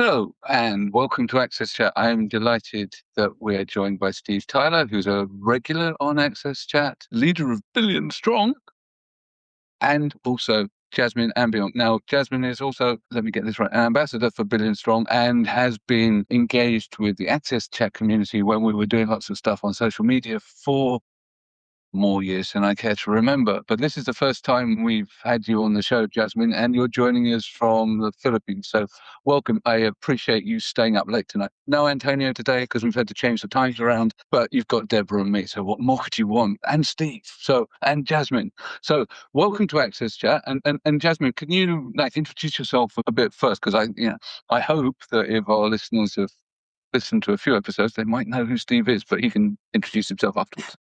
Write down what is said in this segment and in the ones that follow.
Hello and welcome to Access Chat. I'm delighted that we're joined by Steve Tyler, who's a regular on Access Chat, leader of Billion Strong, and also Jasmin Ambiong. Now, Jasmin is also, let me get this right, an ambassador for Billion Strong and has been engaged with the Access Chat community when we were doing lots of stuff on social media for more years than I care to remember. But this is the first time we've had you on the show, Jasmin, and you're joining us from the Philippines. So welcome. I appreciate you staying up late tonight. No Antonio today because we've had to change the times around, but you've got Deborah and me. So what more could you want? And Steve. And Jasmin. So welcome to Access Chat. And Jasmin, can you introduce yourself a bit first? Because I hope that if our listeners have listened to a few episodes, they might know who Steve is, but he can introduce himself afterwards.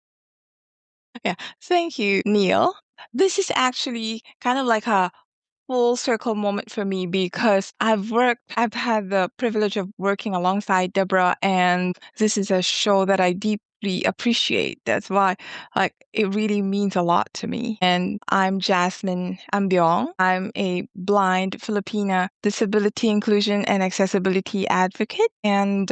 Yeah, thank you, Neil. This is actually kind of like a full circle moment for me because I've had the privilege of working alongside Deborah, and this is a show that I deeply appreciate. That's why, it really means a lot to me. And I'm Jasmin Ambiong. I'm a blind Filipina disability inclusion and accessibility advocate, and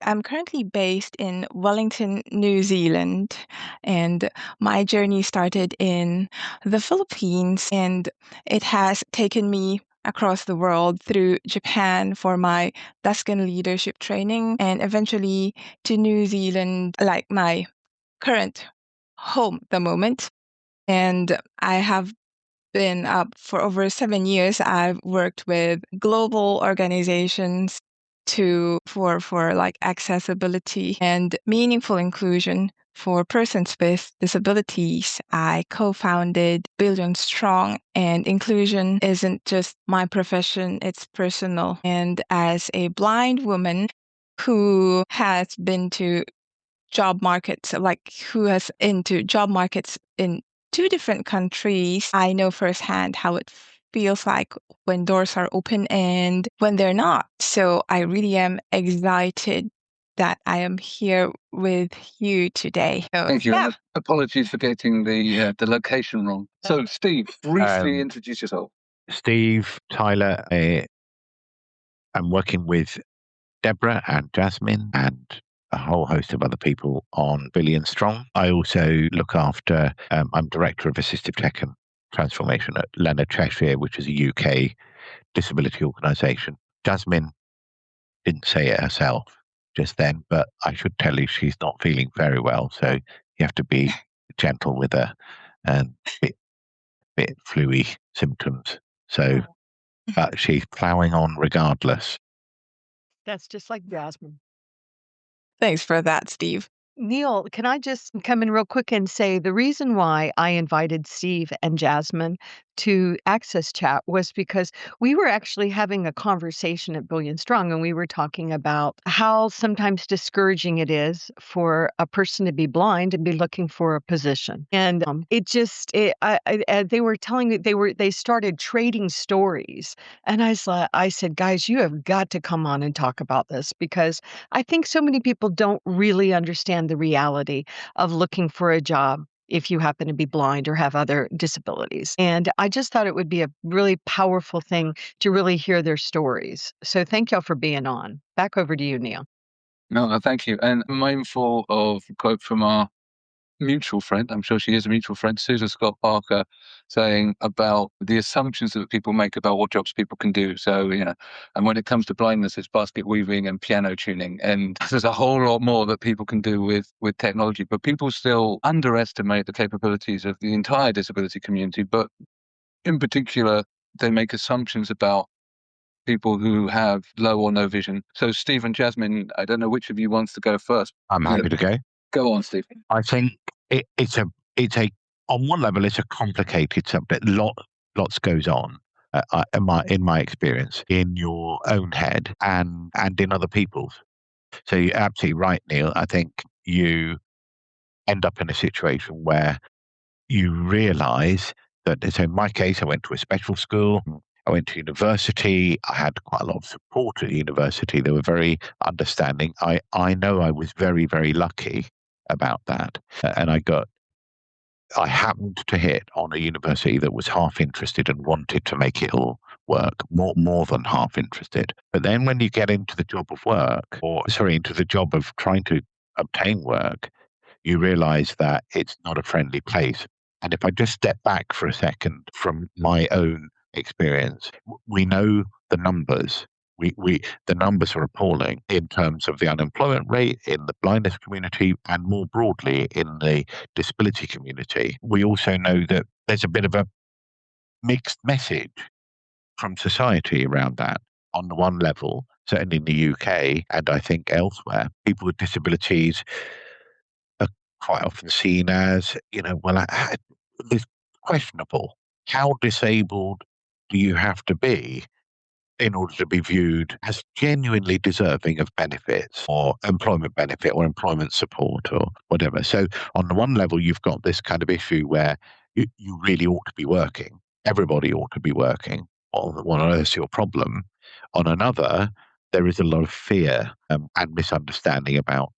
I'm currently based in Wellington, New Zealand, and my journey started in the Philippines, and it has taken me across the world through Japan for my Tuscan leadership training and eventually to New Zealand, like my current home at the moment. And I have been for over 7 years. I've worked with global organizations for like accessibility and meaningful inclusion for persons with disabilities. I co-founded Billion Strong, and inclusion isn't just my profession, it's personal. And as a blind woman who has been to job markets, who has into job markets in two different countries, I know firsthand how it feels like when doors are open and when they're not. So I really am excited that I am here with you today. So, Thank you. yeah. And apologies for getting the location wrong. So, Steve, briefly introduce yourself. Steve Tyler. I'm working with Deborah and Jasmin and a whole host of other people on Billion Strong. I also look after, I'm director of Assistive Tech and Transformation at Leonard Cheshire, which is a UK disability organisation. Jasmin didn't say it herself just then, but I should tell you she's not feeling very well, so you have to be gentle with her and bit flu-y symptoms. So she's ploughing on regardless. That's just like Jasmin. Thanks for that, Steve. Neil, can I just come in real quick and say the reason why I invited Steve and Jasmin to Access Chat was because we were actually having a conversation at Billion Strong, and we were talking about how sometimes discouraging it is for a person to be blind and be looking for a position. And they were telling me they started trading stories, and I said, guys, you have got to come on and talk about this because I think so many people don't really understand the reality of looking for a job if you happen to be blind or have other disabilities. And I just thought it would be a really powerful thing to really hear their stories. So thank y'all for being on. Back over to you, Neil. No, thank you. And mindful of a quote from our mutual friend, I'm sure she is a mutual friend, Susan Scott Parker, saying about the assumptions that people make about what jobs people can do. So, and when it comes to blindness, it's basket weaving and piano tuning. And there's a whole lot more that people can do with technology, but people still underestimate the capabilities of the entire disability community. But in particular, they make assumptions about people who have low or no vision. So Steve and Jasmin, I don't know which of you wants to go first. I'm happy to go. Go on, Steve. I think it's a on one level it's a complicated subject. Lots goes on in my experience in your own head and in other people's. So you're absolutely right, Neil. I think you end up in a situation where you realise that. So in my case, I went to a special school. I went to university. I had quite a lot of support at university. They were very understanding. I know I was very, very lucky about that. And I happened to hit on a university that was half interested and wanted to make it all work, more than half interested. But then when you get into the job of work, into the job of trying to obtain work, you realize that it's not a friendly place. And if I just step back for a second from my own experience, we know the numbers. The numbers are appalling in terms of the unemployment rate in the blindness community and more broadly in the disability community. We also know that there's a bit of a mixed message from society around that. On the one level, certainly in the UK and I think elsewhere, people with disabilities are quite often seen as, it's questionable. How disabled do you have to be in order to be viewed as genuinely deserving of benefits or employment benefit or employment support or whatever? So on the one level, you've got this kind of issue where you really ought to be working. Everybody ought to be working. What on earth's your problem? On another, there is a lot of fear and misunderstanding about,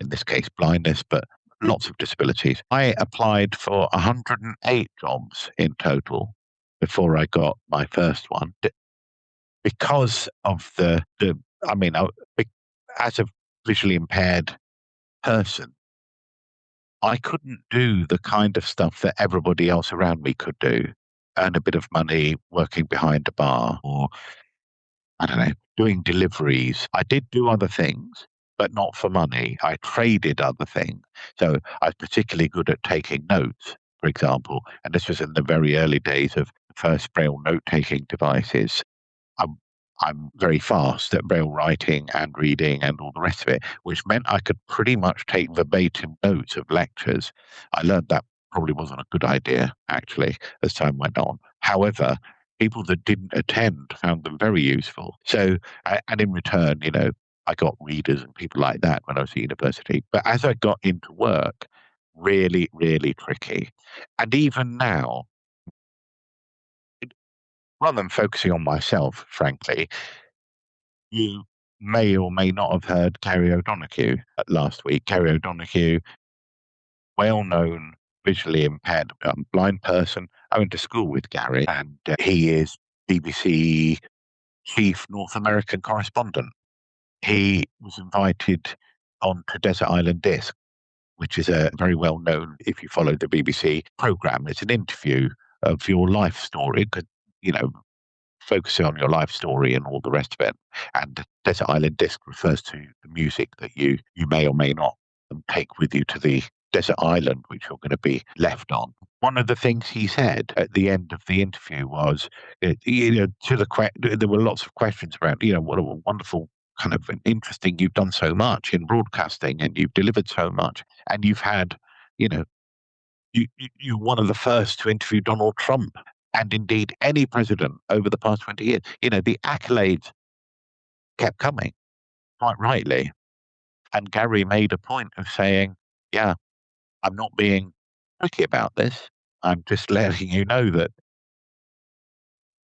in this case, blindness, but lots of disabilities. I applied for 108 jobs in total before I got my first one because of as a visually impaired person, I couldn't do the kind of stuff that everybody else around me could do. Earn a bit of money working behind a bar or, I don't know, doing deliveries. I did do other things, but not for money. I traded other things. So I was particularly good at taking notes, for example. And this was in the very early days of the first Braille note-taking devices. I'm very fast at Braille writing and reading and all the rest of it, which meant I could pretty much take verbatim notes of lectures. I learned that probably wasn't a good idea, actually, as time went on. However, people that didn't attend found them very useful. So, and in return, I got readers and people like that when I was at university. But as I got into work, really, really tricky. And even now, rather than focusing on myself, frankly, you may or may not have heard Gary O'Donoghue last week. Gary O'Donoghue, well-known visually impaired blind person. I went to school with Gary, and he is BBC chief North American correspondent. He was invited on to Desert Island Disc, which is a very well-known, if you follow the BBC program, it's an interview of your life story. Focusing on your life story and all the rest of it. And Desert Island Disc refers to the music that you may or may not take with you to the desert island, which you're going to be left on. One of the things he said at the end of the interview was, there were lots of questions around, what a wonderful kind of interesting, you've done so much in broadcasting and you've delivered so much and you've had, you're one of the first to interview Donald Trump and indeed any president over the past 20 years. The accolades kept coming, quite rightly. And Gary made a point of saying, yeah, I'm not being tricky about this. I'm just letting you know that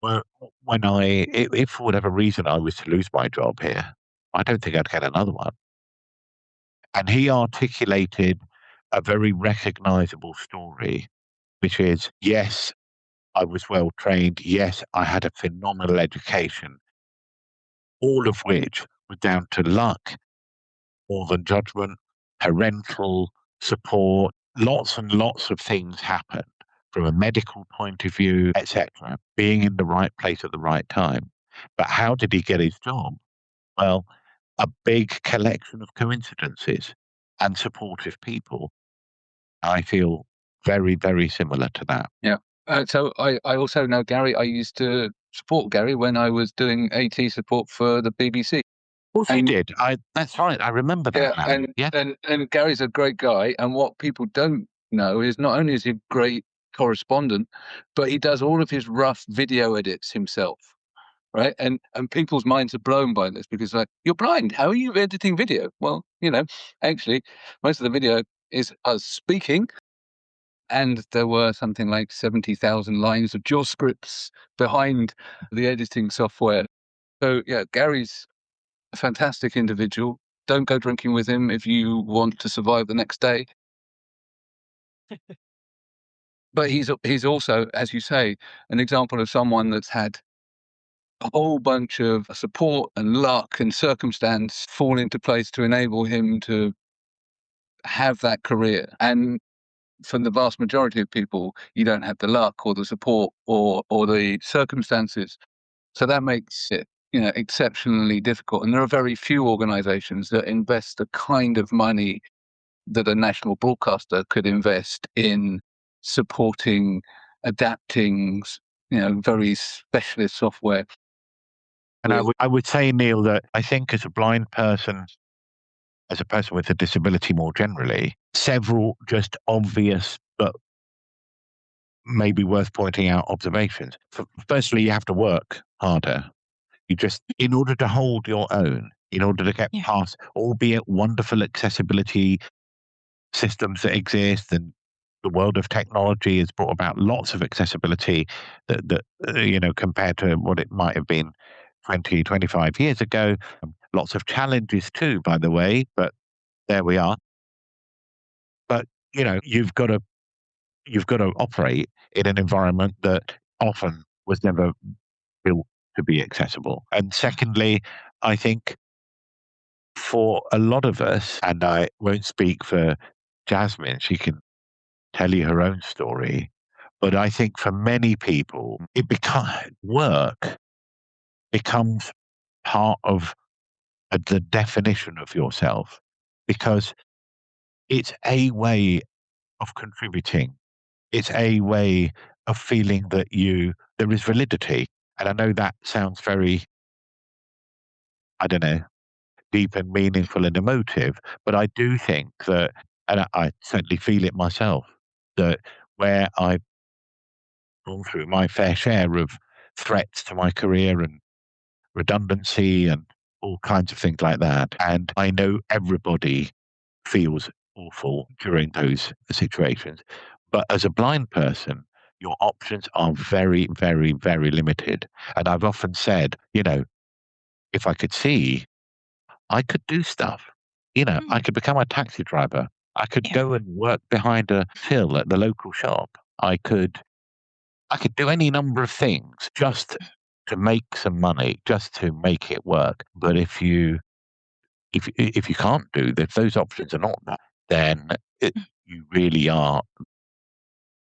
if for whatever reason I was to lose my job here, I don't think I'd get another one. And he articulated a very recognizable story, which is, yes, I was well trained. Yes, I had a phenomenal education, all of which was down to luck more than judgment, parental support. Lots and lots of things happened from a medical point of view, etc., being in the right place at the right time. But how did he get his job? Well, a big collection of coincidences and supportive people. I feel very, very similar to that. Yeah. So I also know Gary. I used to support Gary when I was doing AT support for the BBC. Of course, you did. That's right. I remember that. And Gary's a great guy. And what people don't know is not only is he a great correspondent, but he does all of his rough video edits himself. Right. And people's minds are blown by this because, like, you're blind. How are you editing video? Well, actually, most of the video is us speaking. And there were something like 70,000 lines of JAWS scripts behind the editing software. So, yeah, Gary's a fantastic individual. Don't go drinking with him if you want to survive the next day. But he's also, as you say, an example of someone that's had a whole bunch of support and luck and circumstance fall into place to enable him to have that career. And for the vast majority of people, you don't have the luck or the support or the circumstances. So that makes it, exceptionally difficult. And there are very few organizations that invest the kind of money that a national broadcaster could invest in supporting, adapting, very specialist software. And I would say, Neil, that I think as a blind person, as a person with a disability more generally, several just obvious but maybe worth pointing out observations. Firstly, you have to work harder. You just, in order to hold your own, in order to get past, albeit wonderful accessibility systems that exist, and the world of technology has brought about lots of accessibility that compared to what it might have been 20, 25 years ago. Lots of challenges too, by the way, but there we are. But, you've got to operate in an environment that often was never built to be accessible. And secondly, I think for a lot of us, and I won't speak for Jasmin, she can tell you her own story, but I think for many people, work becomes part of the definition of yourself, because it's a way of contributing. It's a way of feeling that there is validity. And I know that sounds very, I don't know, deep and meaningful and emotive, but I do think that, and I certainly feel it myself, that where I've gone through my fair share of threats to my career and redundancy and all kinds of things like that, and I know everybody feels awful during those situations. But as a blind person, your options are very, very, very limited. And I've often said, if I could see, I could do stuff. I could become a taxi driver. I could go and work behind a till at the local shop. I could do any number of things just to make some money, just to make it work. But if you can't if those options are not there, then you really are,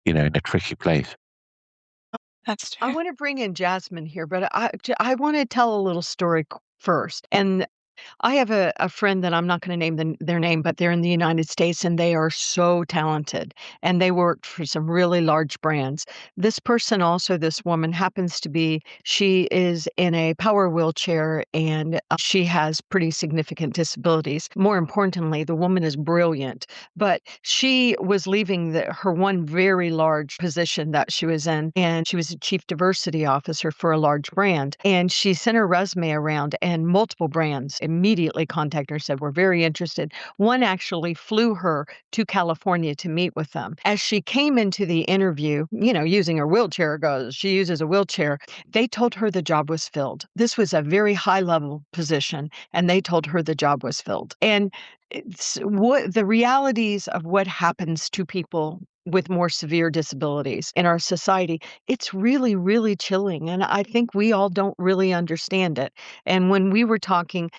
in a tricky place. That's I true. want to bring in Jasmin here, but I want to tell a little story first. And I have a friend that I'm not going to name their name, but they're in the United States and they are so talented and they worked for some really large brands. This person also, this woman happens to be, she is in a power wheelchair and she has pretty significant disabilities. More importantly, the woman is brilliant, but she was leaving her one very large position that she was in, and she was a chief diversity officer for a large brand. And she sent her resume around and multiple brands immediately contacted her, said, "We're very interested." One actually flew her to California to meet with them. As she came into the interview, using her wheelchair, she uses a wheelchair, they told her the job was filled. This was a very high level position, and they told her the job was filled. And it's what the realities of what happens to people with more severe disabilities in our society, it's really, really chilling. And I think we all don't really understand it. And when we were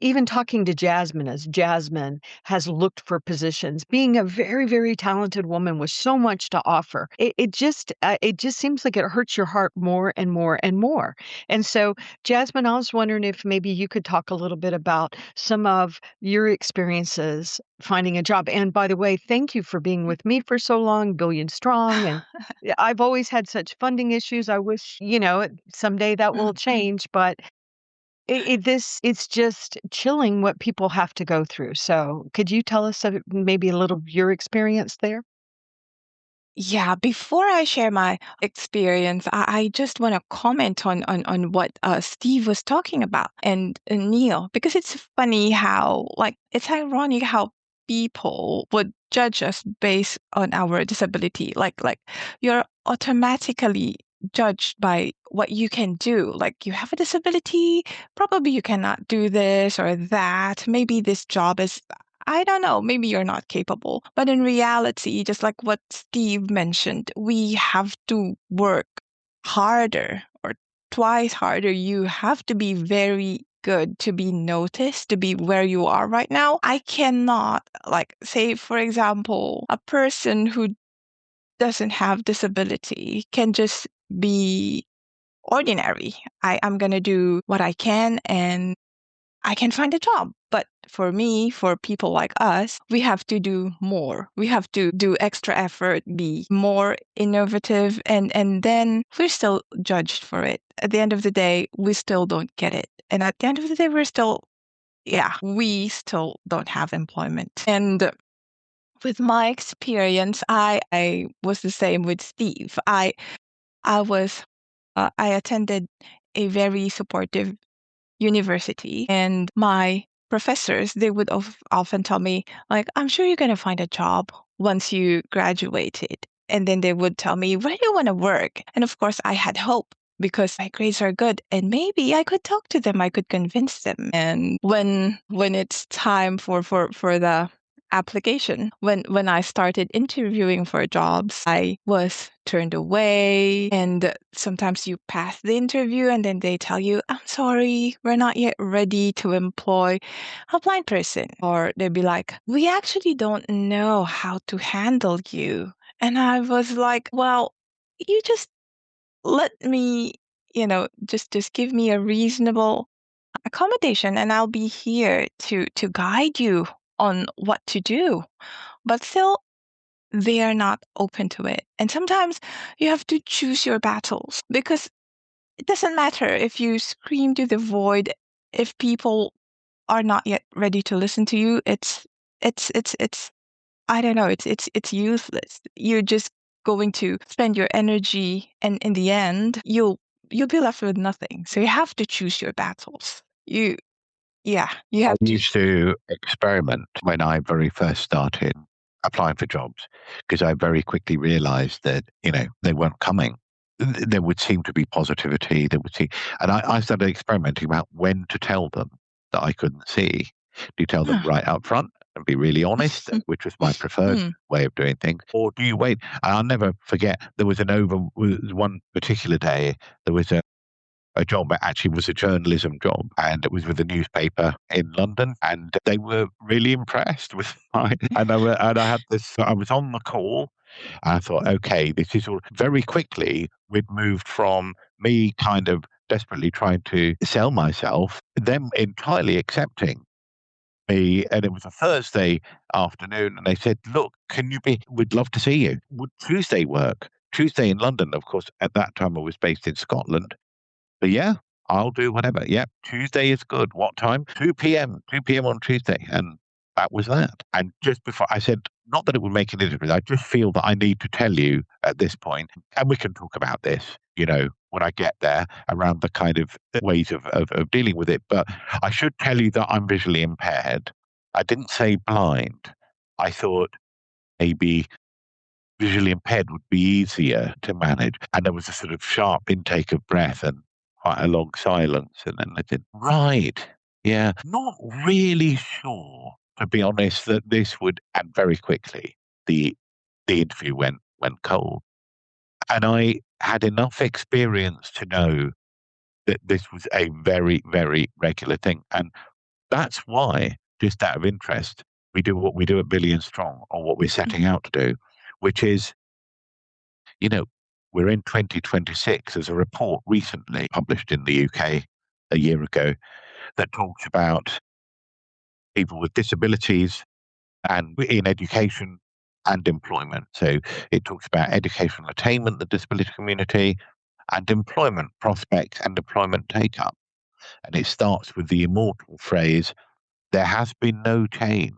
even talking to Jasmin, as Jasmin has looked for positions, being a very, very talented woman with so much to offer, it just seems like it hurts your heart more and more and more. And so, Jasmin, I was wondering if maybe you could talk a little bit about some of your experiences finding a job. And by the way, thank you for being with me for so long, Billion Strong. And I've always had such funding issues. I wish, someday that will change, but it's just chilling what people have to go through. So could you tell us maybe a little of your experience there? Yeah, before I share my experience, I just want to comment on what Steve was talking about and Neil, because it's funny how, it's ironic how people would judge us based on our disability. Like you're automatically judged by what you can do. Like, you have a disability, probably you cannot do this or that. Maybe this job is, I don't know, maybe you're not capable. But in reality, just like what Steve mentioned, we have to work harder or twice harder. You have to be very good to be noticed, to be where you are right now. I cannot, like, say, for example, a person who doesn't have disability can just be ordinary. I'm going to do what I can and I can find a job. But for me, for people like us, we have to do more. We have to do extra effort, be more innovative, and then we're still judged for it. At the end of the day, we still don't get it. And at the end of the day, we still don't have employment. And with my experience, I was the same with Steve. I was I attended a very supportive university, and my professors, they would often tell me, like, I'm sure you're going to find a job once you graduated. And then they would tell me, where do you want to work? And of course, I had hope because my grades are good and maybe I could talk to them, I could convince them. And when it's time for the application, when I started interviewing for jobs, I was turned away. And sometimes you pass the interview and then they tell you, I'm sorry, we're not yet ready to employ a blind person. Or they'd be like, we actually don't know how to handle you. And I was like, well, you just let me, just give me a reasonable accommodation and I'll be here to guide you on what to do. But still, they are not open to it. And sometimes you have to choose your battles because it doesn't matter if you scream to the void, if people are not yet ready to listen to you, it's I don't know, it's useless. You're just going to spend your energy and in the end you'll be left with nothing. So you have to choose your battles. You I have to. used to experiment when I very first started applying for jobs because I very quickly realized that, they weren't coming. There would seem to be positivity. And I started experimenting about when to tell them that I couldn't see. Do you tell them right up front and be really honest, which was my preferred way of doing things? Or do you wait? And I'll never forget, there was one particular day, there was a job that actually was a journalism job, and it was with a newspaper in London, and they were really impressed with and I was on the call, and I thought, okay, this is all very quickly. We'd moved from me kind of desperately trying to sell myself, them entirely accepting me, and it was a Thursday afternoon, and they said, look, we'd love to see you. Would Tuesday work? Tuesday in London, of course, at that time I was based in Scotland. But yeah, I'll do whatever. Yep, Tuesday is good. What time? 2 p.m. 2 p.m. on Tuesday. And that was that. And just before I said, not that it would make any difference, I just feel that I need to tell you at this point, and we can talk about this, when I get there around the kind of ways of dealing with it. But I should tell you that I'm visually impaired. I didn't say blind. I thought maybe visually impaired would be easier to manage. And there was a sort of sharp intake of breath and quite a long silence. And then I said, right, yeah, not really sure, to be honest, that this would, and very quickly, the interview went cold. And I had enough experience to know that this was a very, very regular thing. And that's why, just out of interest, we do what we do at Billion Strong, or what we're setting out to do, which is, we're in 2026. There's a report recently published in the UK a year ago that talks about people with disabilities and in education and employment. So it talks about educational attainment, the disability community, and employment prospects and employment take up. And it starts with the immortal phrase, there has been no change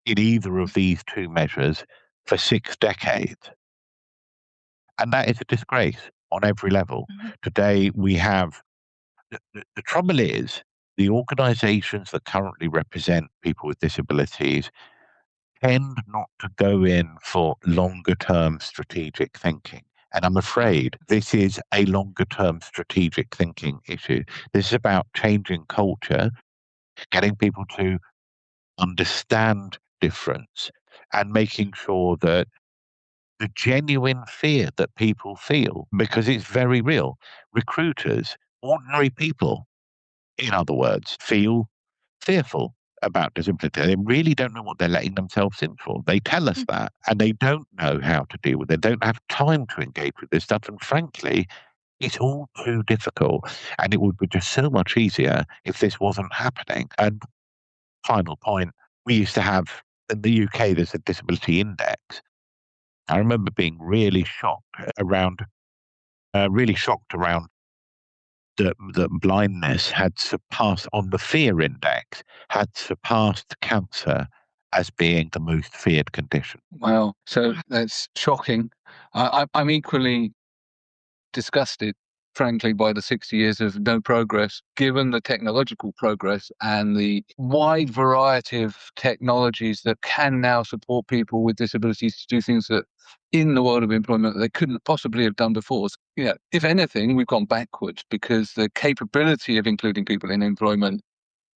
in either of these two measures for 6 decades. And that is a disgrace on every level. Today, we have the trouble is the organizations that currently represent people with disabilities tend not to go in for longer term strategic thinking. And I'm afraid this is a longer term strategic thinking issue. This is about changing culture, getting people to understand difference, and making sure that the genuine fear that people feel, because it's very real. Recruiters, ordinary people, in other words, feel fearful about disability. They really don't know what they're letting themselves in for. They tell us that, and they don't know how to deal with it. They don't have time to engage with this stuff. And frankly, it's all too difficult. And it would be just so much easier if this wasn't happening. And final point, we used to have, in the UK, there's a disability index. I remember being really shocked around that blindness had surpassed, on the fear index, had surpassed cancer as being the most feared condition. Wow. So that's shocking. I'm equally disgusted, frankly, by the 60 years of no progress, given the technological progress and the wide variety of technologies that can now support people with disabilities to do things that in the world of employment that they couldn't possibly have done before. So, if anything, we've gone backwards because the capability of including people in employment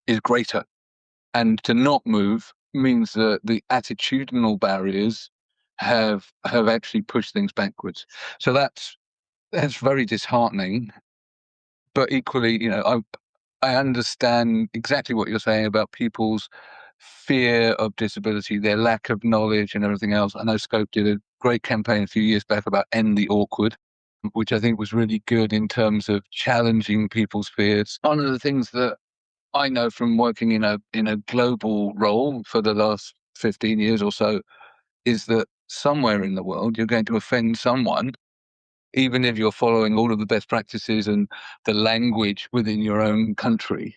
is greater. And to not move means that the attitudinal barriers have actually pushed things backwards. So that's very disheartening. But equally, I understand exactly what you're saying about people's fear of disability, their lack of knowledge and everything else. I know Scope did a great campaign a few years back about End the Awkward, which I think was really good in terms of challenging people's fears. One of the things that I know from working in a global role for the last 15 years or so is that somewhere in the world you're going to offend someone, even if you're following all of the best practices and the language within your own country.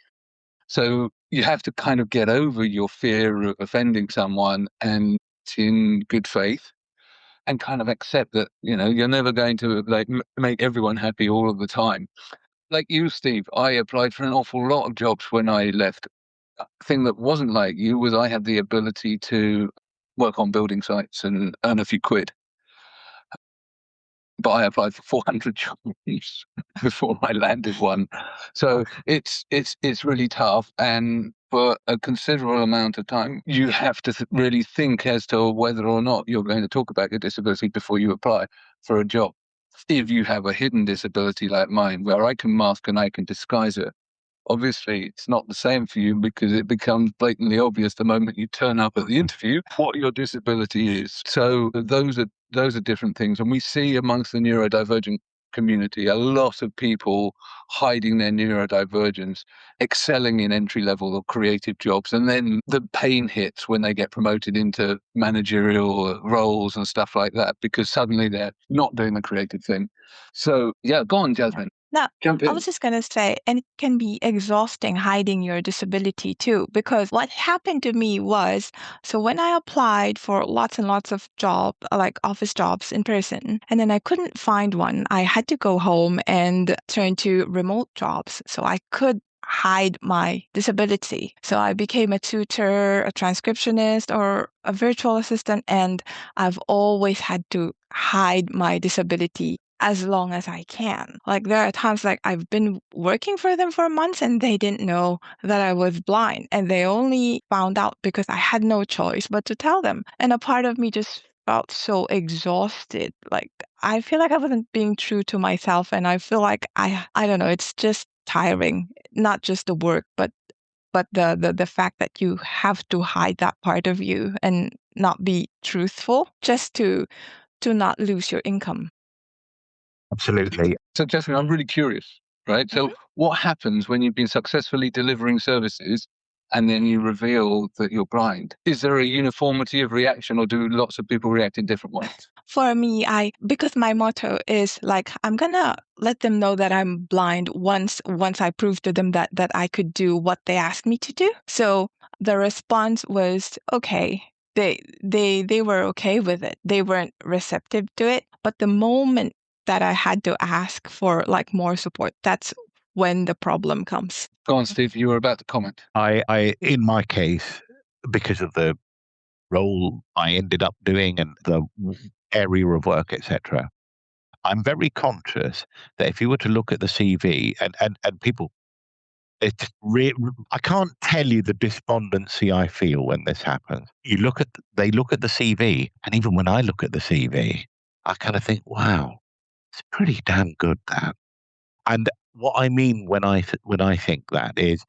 So you have to kind of get over your fear of offending someone and in good faith and kind of accept that, you're never going to make everyone happy all of the time. Like you, Steve, I applied for an awful lot of jobs when I left. The thing that wasn't like you was I had the ability to work on building sites and earn a few quid. But I applied for 400 jobs before I landed one. So it's really tough. And for a considerable amount of time, you have to really think as to whether or not you're going to talk about your disability before you apply for a job. If you have a hidden disability like mine, where I can mask and I can disguise it, obviously it's not the same for you because it becomes blatantly obvious the moment you turn up at the interview what your disability is. So those are different things. And we see amongst the neurodivergent community a lot of people hiding their neurodivergence, excelling in entry-level or creative jobs, and then the pain hits when they get promoted into managerial roles and stuff like that because suddenly they're not doing the creative thing. So go on, Jasmin. Now, Jump in. I was just going to say, and it can be exhausting hiding your disability too, because what happened to me was, so when I applied for lots and lots of jobs, like office jobs in person, and then I couldn't find one, I had to go home and turn to remote jobs so I could hide my disability. So I became a tutor, a transcriptionist, or a virtual assistant, and I've always had to hide my disability as long as I can. Like there are times like I've been working for them for months and they didn't know that I was blind, and they only found out because I had no choice but to tell them. And a part of me just felt so exhausted. Like I feel like I wasn't being true to myself, and I feel like I don't know, it's just tiring. Not just the work, but the fact that you have to hide that part of you and not be truthful just to not lose your income. Absolutely. So, Jasmine, I'm really curious, right? So, what happens when you've been successfully delivering services and then you reveal that you're blind? Is there a uniformity of reaction, or do lots of people react in different ways? For me, because my motto is like, I'm gonna let them know that I'm blind once I prove to them that I could do what they asked me to do. So the response was okay. They were okay with it. They weren't receptive to it. But the moment that I had to ask for like more support, that's when the problem comes. Go on, Steve. You were about to comment. I in my case, because of the role I ended up doing and the area of work, etc., I'm very conscious that if you were to look at the CV and people, I can't tell you the despondency I feel when this happens. They look at the CV, and even when I look at the CV, I kind of think, wow, it's pretty damn good, that. And what I mean when I think that is,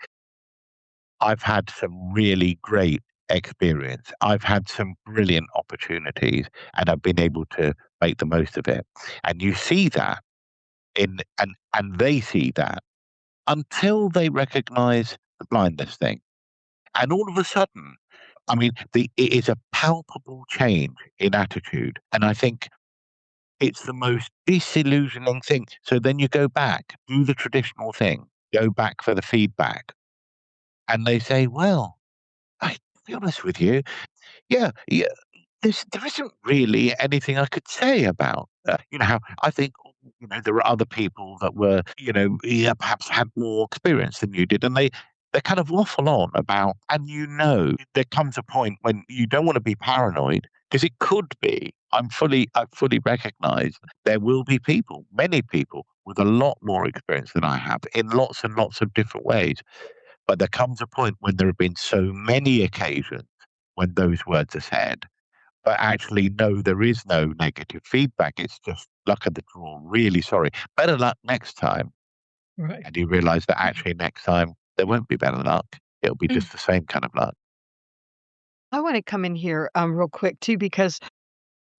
I've had some really great experience. I've had some brilliant opportunities, and I've been able to make the most of it. And you see that and they see that until they recognize the blindness thing. And all of a sudden, I mean, it is a palpable change in attitude. And I think it's the most disillusioning thing. So then you go back, do the traditional thing, go back for the feedback. And they say, well, to be honest with you, yeah, there isn't really anything I could say about, how I think, there are other people that were, yeah, perhaps had more experience than you did, and they kind of waffle on about, and there comes a point when you don't want to be paranoid, because it could be. I fully recognize there will be people, many people, with a lot more experience than I have in lots and lots of different ways. But there comes a point when there have been so many occasions when those words are said, but actually, no, there is no negative feedback. It's just luck of the draw. Really sorry. Better luck next time. Right. And you realize that actually next time there won't be better luck. It'll be just the same kind of luck. I want to come in here real quick too, because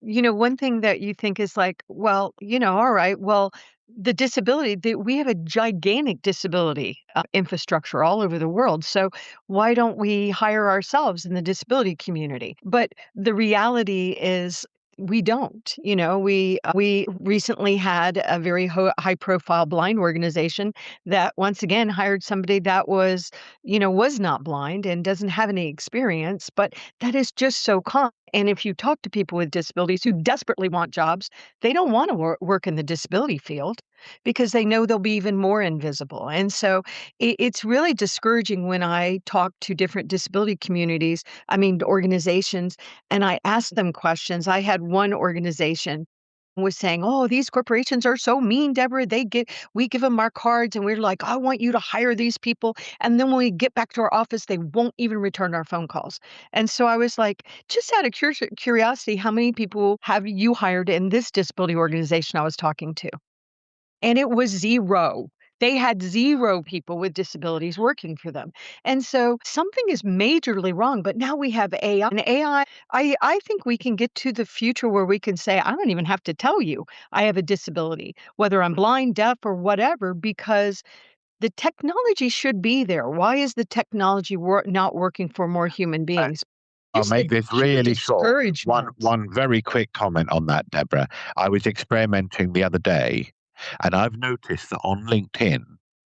one thing that you think is like, well, all right, well, the disability that we have a gigantic disability infrastructure all over the world. So why don't we hire ourselves in the disability community? But the reality is we don't. We recently had a very high profile blind organization that once again hired somebody that was not blind and doesn't have any experience, but that is just so common. And if you talk to people with disabilities who desperately want jobs, they don't want to work in the disability field because they know they'll be even more invisible. And so it's really discouraging when I talk to different disability communities, organizations, and I ask them questions. I had one organization was saying, "Oh, these corporations are so mean, Deborah. We give them our cards and we're like, I want you to hire these people. And then when we get back to our office, they won't even return our phone calls." And so I was like, just out of curiosity, how many people have you hired in this disability organization I was talking to? And it was 0. They had 0 people with disabilities working for them. And so something is majorly wrong, but now we have AI. And AI, I think we can get to the future where we can say, I don't even have to tell you I have a disability, whether I'm blind, deaf, or whatever, because the technology should be there. Why is the technology not working for more human beings? I'll Just make a this really short. discouragement. One very quick comment on that, Deborah. I was experimenting the other day, and I've noticed that on LinkedIn,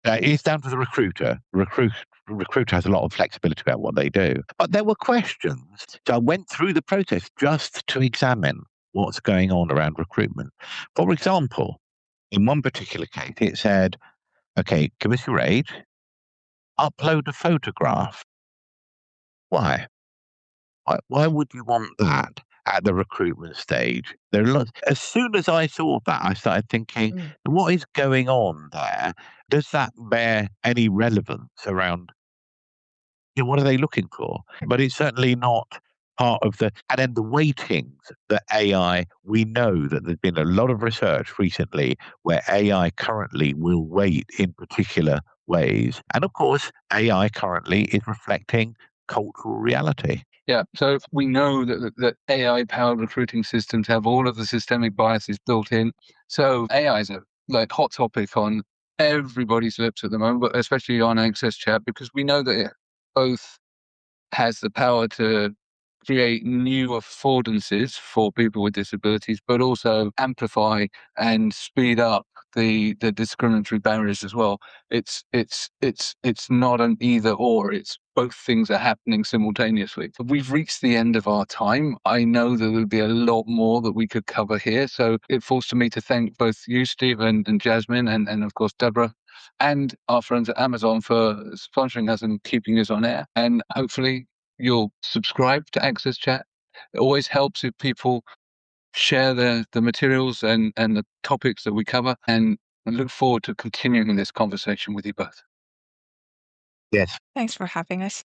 it's down to the recruiter. Recruiter has a lot of flexibility about what they do, but there were questions. So I went through the process just to examine what's going on around recruitment. For example, in one particular case, it said, "Okay, give us your age, upload a photograph." Why? Why would you want that at the recruitment stage? There are lots. As soon as I saw that, I started thinking, what is going on there? Does that bear any relevance around, what are they looking for? But it's certainly not part of and then the weightings that AI, we know that there's been a lot of research recently where AI currently will weight in particular ways. And of course, AI currently is reflecting cultural reality. Yeah, so we know that AI-powered recruiting systems have all of the systemic biases built in. So AI is a hot topic on everybody's lips at the moment, but especially on Access Chat, because we know that it both has the power to create new affordances for people with disabilities, but also amplify and speed up the discriminatory barriers as well. It's not an either or. It's both things are happening simultaneously. We've reached the end of our time. I know that there'll be a lot more that we could cover here. So it falls to me to thank both you, Steve, and Jasmin, and of course Deborah, and our friends at Amazon for sponsoring us and keeping us on air. And hopefully you'll subscribe to Access Chat. It always helps if people share the materials and the topics that we cover. And I look forward to continuing this conversation with you both. Yes. Thanks for having us.